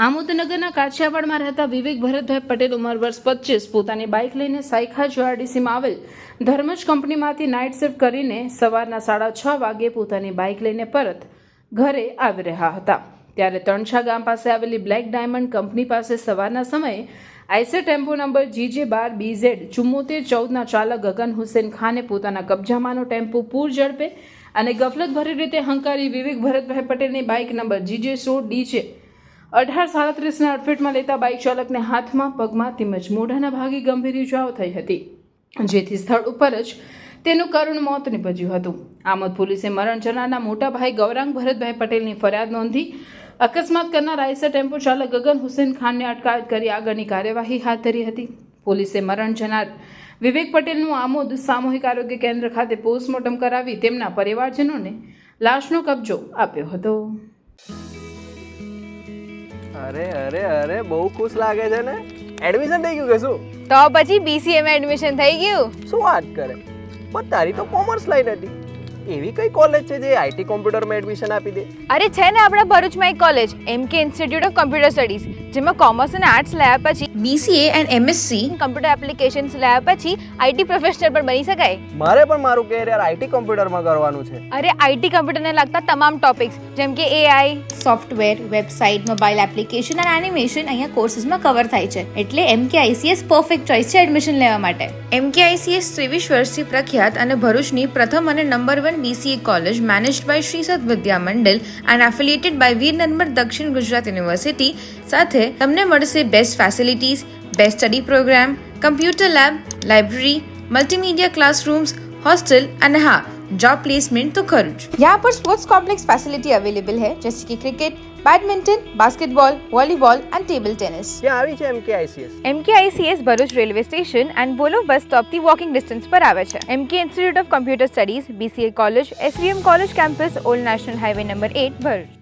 આમોદનગરના કાછિયાવાડમાં રહેતા વિવેક ભરતભાઈ પટેલ ઉંમર વર્ષ 25 પોતાની બાઇક લઈને સાયખા જીઆરડીસીમાં આવેલ ધર્મજ કંપનીમાંથી નાઇટ શિફ્ટ કરીને સવારના 6:30 વાગે પોતાની બાઇક લઈને પરત ઘરે આવી રહ્યા હતા ત્યારે તણછા ગામ પાસે આવેલી બ્લેક ડાયમંડ કંપની પાસે સવારના સમયે આઈસર ટેમ્પો નંબર GJ12BZ 7414ના ચાલક ગગન હુસેન ખાને પોતાના કબજામાંનો ટેમ્પો પૂર ઝડપે અને ગફલતભરી રીતે હંકારી વિવેક ભરતભાઈ પટેલની બાઇક નંબર GJ16DJ 1837ના અડફેટમાં લેતા બાઇક ચાલકને હાથમાં પગમાં તેમજ મોઢાના ભાગે ગંભીર ઇજાઓ થઈ હતી, જેથી સ્થળ ઉપર જ તેનું કરુણ મોત નીપજ્યું હતું। આમોદ પોલીસે મરણ જનારના મોટા ભાઈ ગૌરાંગ ભરતભાઈ પટેલની ફરિયાદ નોંધી અકસ્માત કરનાર આઈસર ટેમ્પો ચાલક ગગન હુસેન ખાનને અટકાયત કરી આગળની કાર્યવાહી હાથ ધરી હતી। પોલીસે મરણ જનાર વિવેક પટેલનું આમોદ સામૂહિક આરોગ્ય કેન્દ્ર ખાતે પોસ્ટમોર્ટમ કરાવી તેમના પરિવારજનોને લાશનો કબજો આપ્યો હતો। અરે અરે અરે બહુ ખુશ લાગે છે ને। એડમિશન થઈ ગયું કે શું? તો પછી BCA માં એડમિશન થઈ ગયું। શું વાત કરે? પણ તારી તો કોમર્સ લાઈન હતી। એવી કઈ કોલેજ છે જે આઈટી કોમ્પ્યુટરમાં એડમિશન આપી દે? અરે છે ને આપણા ભરૂચમાં એક college MK institute of computer studies, જેમાં કોમર્સ અને આર્ટ્સ લાયા પછી BCA and MSc computer applications લાયા પછી IT પ્રોફેશનલ પણ બની શકાય। મારે પણ મારું કેરિયર આઈટી કોમ્પ્યુટરમાં કરવાનું છે। અરે IT કમ્પ્યુટરને લગતા તમામ ટોપિક્સ જેમ કે AI, software, website, mobile application અને એનિમેશન અહીંયા કોર્સીસમાં કવર થાય છે, એટલે MK ICS પરફેક્ટ ચોઇસ છે એડમિશન લેવા માટે। MK ICS 23 વર્ષથી પ્રખ્યાત અને ભરૂચની પ્રથમ અને number 1 BCA college managed by Sri Sat Vidya Mandal and affiliated by Veer Narmad Dakshin Gujarat university સાથે તમને મળશે best facilities, best study program, computer lab, library, multimedia classrooms, hostel અને હા जॉब प्लेसमेंट तो खरुच। यहाँ पर स्पोर्ट्स कॉम्प्लेक्स फैसिलिटी अवेलेबल है जैसे कि cricket, badminton, basketball, volleyball and table tennis. ત્યાં આવી છે MK ICS? MK ICS Bharuch railway station and બોલો બસ સ્ટોપથી વોકિંગ ડિસ્ટન્સ પર આવે છે। MK institute of computer studies BCA college SVM college campus old national highway number 8 Bharuch.